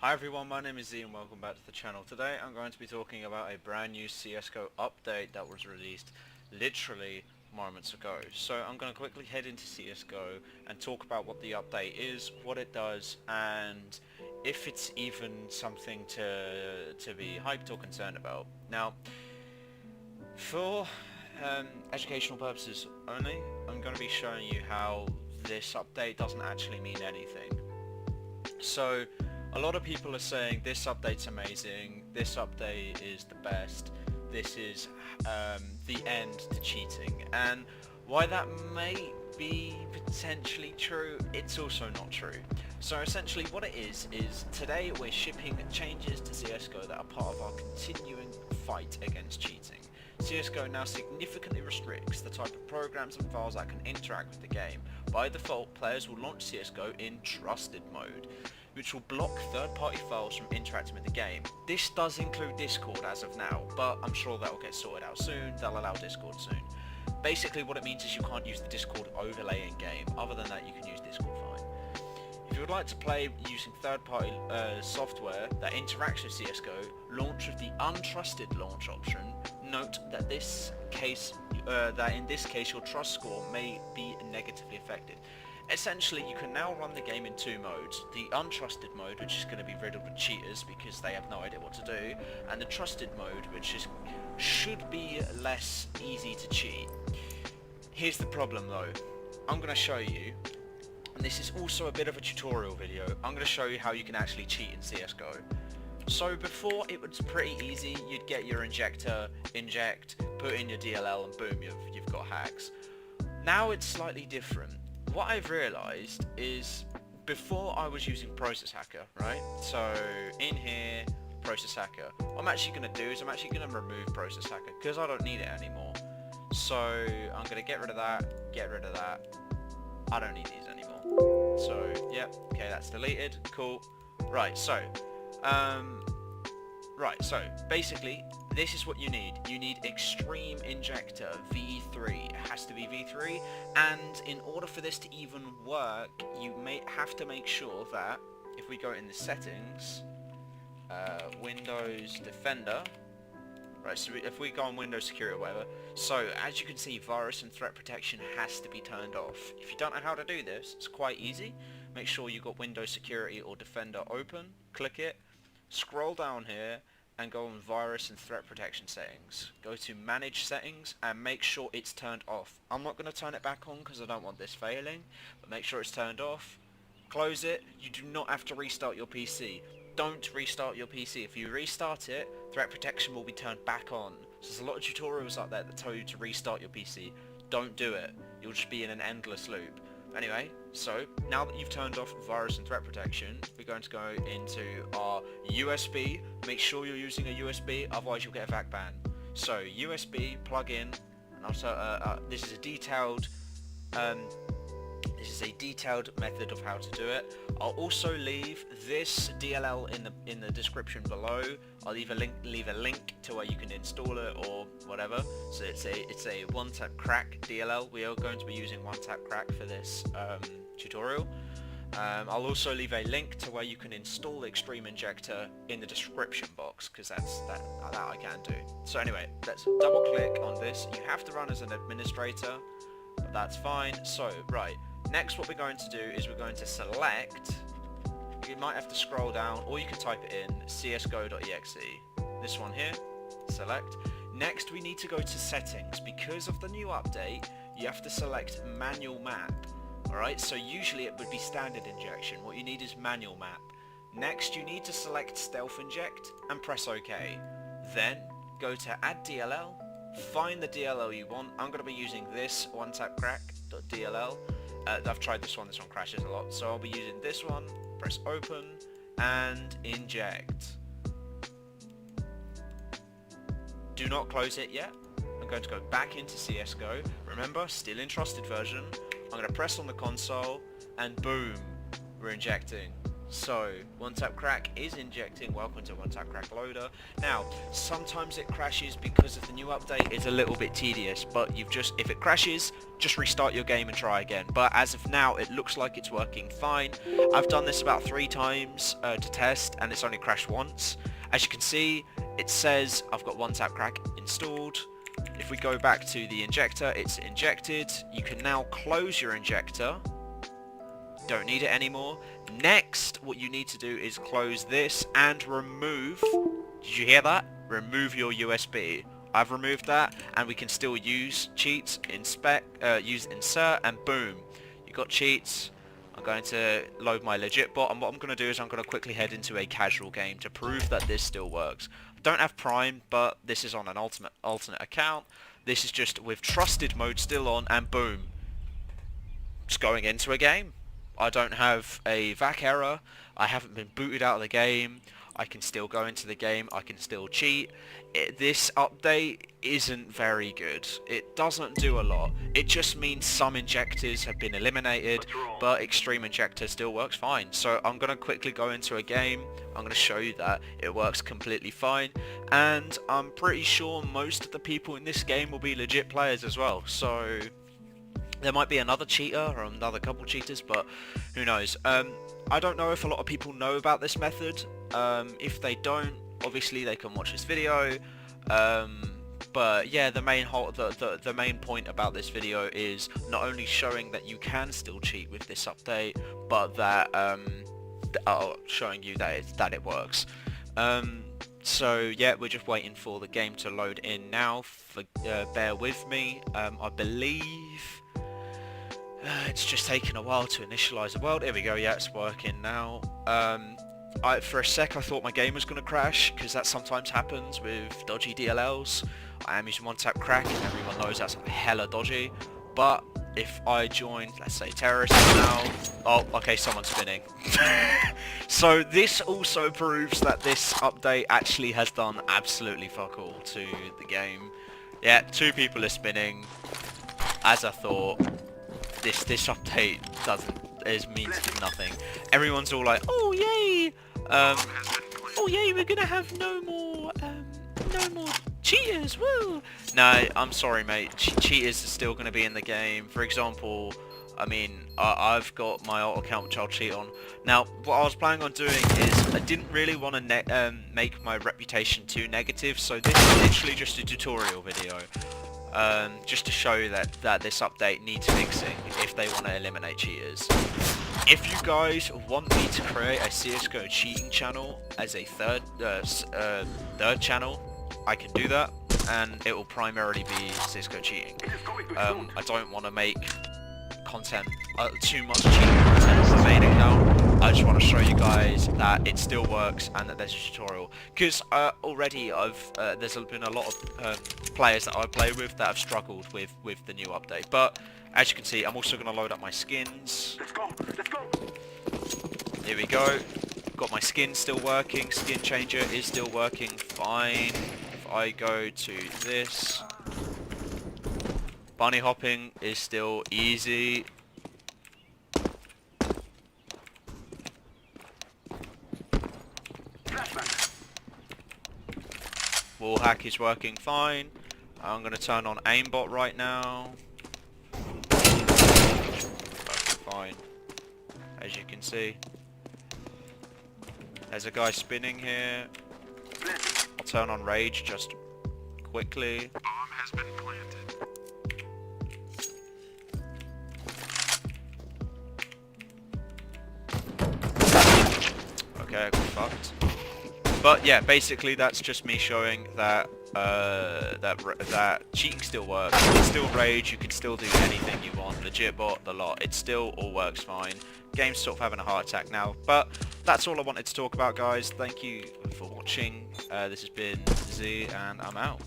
Hi everyone, my name is Z and welcome back to the channel. Today I'm going to be talking about a brand new CSGO update that was released literally moments ago. So I'm going to quickly head into CSGO and talk about what the update is, what it does, and if it's even something to be hyped or concerned about. Now, for educational purposes only, I'm going to be showing you how this update doesn't actually mean anything. So, a lot of people are saying this update's amazing, this update is the best, this is the end to cheating, and why that may be potentially true, it's also not true. So essentially what it is today we're shipping changes to CSGO that are part of our continuing fight against cheating. CSGO now significantly restricts the type of programs and files that can interact with the game. By default, players will launch CSGO in trusted mode, which will block third-party files from interacting with the game. This does include Discord as of now, but I'm sure that will get sorted out soon. They'll allow Discord soon. Basically what it means is you can't use the Discord overlay in game. Other than that, you can use Discord fine. If you would like to play using third-party software that interacts with CSGO, launch with the untrusted launch option. Note that in this case your trust score may be negatively affected. Essentially, you can now run the game in two modes. The untrusted mode, which is going to be riddled with cheaters because they have no idea what to do, and the trusted mode, which should be less easy to cheat. Here's the problem though. I'm going to show you, and this is also a bit of a tutorial video, I'm going to show you how you can actually cheat in CSGO. So before it was pretty easy, you'd get your injector, inject, put in your DLL and boom, you've got hacks. Now it's slightly different. What I've realised is, before I was using Process Hacker, right? So in here, Process Hacker. What I'm actually going to do is I'm actually going to remove Process Hacker because I don't need it anymore. So I'm going to get rid of that. I don't need these anymore. So yeah, okay, that's deleted. Cool. Right. So basically this is what you need. You need Extreme Injector V3. It has to be V3, and in order for this to even work, you may have to make sure that if we go in the settings, Windows Defender, right, so if we go on Windows Security or whatever, so as you can see, virus and threat protection has to be turned off. If you don't know how to do this, it's quite easy. Make sure you've got Windows Security or Defender open, click it, scroll down here, and go on virus and threat protection settings. Go to manage settings and make sure it's turned off. I'm not going to turn it back on because I don't want this failing, but make sure it's turned off. Close it. You do not have to restart your PC. Don't restart your PC. If you restart it, threat protection will be turned back on. So there's a lot of tutorials out there that tell you to restart your PC. Don't do it. You'll just be in an endless loop. Anyway, so now that you've turned off virus and threat protection, we're going to go into our USB. Make sure you're using a USB, otherwise you'll get a VAC ban. So USB, plug in, and also this is a detailed method of how to do it. I'll also leave this DLL in the description below. I'll leave a link to where you can install it or whatever. So it's a one-tap crack DLL. We are going to be using one-tap crack for this tutorial. I'll also leave a link to where you can install Extreme Injector in the description box, because that I can do. So anyway, let's double click on this. You have to run as an administrator, but that's fine. So right, next what we're going to do is we're going to select, you might have to scroll down or you can type it in, csgo.exe. This one here, select. Next we need to go to settings. Because of the new update, you have to select manual map. Alright, so usually it would be standard injection. What you need is manual map. Next you need to select stealth inject and press OK. Then go to add DLL, find the DLL you want. I'm going to be using this one-tap-crack.dll. I've tried this one crashes a lot, so I'll be using this one. Press open and inject. Do not close it yet. I'm going to go back into CSGO. Remember, still in trusted version. I'm going to press on the console and boom, we're injecting. So, one tap crack is injecting. Welcome to one tap crack loader. Now, sometimes it crashes because of the new update. It's a little bit tedious, but if it crashes, just restart your game and try again. But as of now, it looks like it's working fine. I've done this about 3 times to test, and it's only crashed once. As you can see, it says I've got one tap crack installed. If we go back to the injector, it's injected. You can now close your injector. Don't need it anymore. Next, what you need to do is close this and remove, did you hear that? Remove your USB. I've removed that, and we can still use cheats, use insert, and boom, you got cheats. I'm going to load my legit bot, and what I'm going to do is I'm going to quickly head into a casual game to prove that this still works. I don't have Prime, but this is on an alternate account. This is just with trusted mode still on, and boom, just going into a game. I don't have a VAC error, I haven't been booted out of the game, I can still go into the game, I can still cheat. This update isn't very good. It doesn't do a lot. It just means some injectors have been eliminated, but Extreme Injector still works fine. So I'm going to quickly go into a game, I'm going to show you that it works completely fine, and I'm pretty sure most of the people in this game will be legit players as well. So there might be another cheater or another couple cheaters, but who knows. I don't know if a lot of people know about this method. If they don't, obviously they can watch this video. But yeah, the main point about this video is not only showing that you can still cheat with this update, but that showing you that it works. So yeah, we're just waiting for the game to load in now. Bear with me. I believe it's just taking a while to initialize the world. Here we go. Yeah, it's working now. For a sec I thought my game was going to crash, because that sometimes happens with dodgy DLLs. I am using one tap crack, and everyone knows that's hella dodgy. But if I join, let's say, terrorists now, oh, okay, someone's spinning. So this also proves that this update actually has done absolutely fuck all to the game. Yeah, 2 people are spinning. As I thought, this update means nothing. Everyone's all like, oh yay, oh yay, we're gonna have no more cheaters, woo! No, I'm sorry mate, cheaters are still gonna be in the game. For example, I mean, I've got my alt account which I'll cheat on. Now, what I was planning on doing is I didn't really want to make my reputation too negative, so this is literally just a tutorial video. Just to show that this update needs fixing if they want to eliminate cheaters. If you guys want me to create a CSGO cheating channel as a third channel, I can do that, and it will primarily be CSGO cheating. I don't want to make content, too much cheating content on the main account. I just want to show you guys that it still works and that there's a tutorial. Because already there's been a lot of players that I play with that have struggled with the new update. But as you can see, I'm also going to load up my skins. Let's go. Here we go. Got my skin still working. Skin changer is still working fine. If I go to this, bunny hopping is still easy. Wall hack is working fine. I'm going to turn on aimbot right now. Working fine, as you can see. There's a guy spinning here. I'll turn on rage just quickly. Bomb has been planted. Okay, I got fucked. But yeah, basically that's just me showing that that cheating still works. You can still rage, you can still do anything you want. Legit bot, the lot, it still all works fine. Game's sort of having a heart attack now, but that's all I wanted to talk about, guys. Thank you for watching. This has been Z, and I'm out.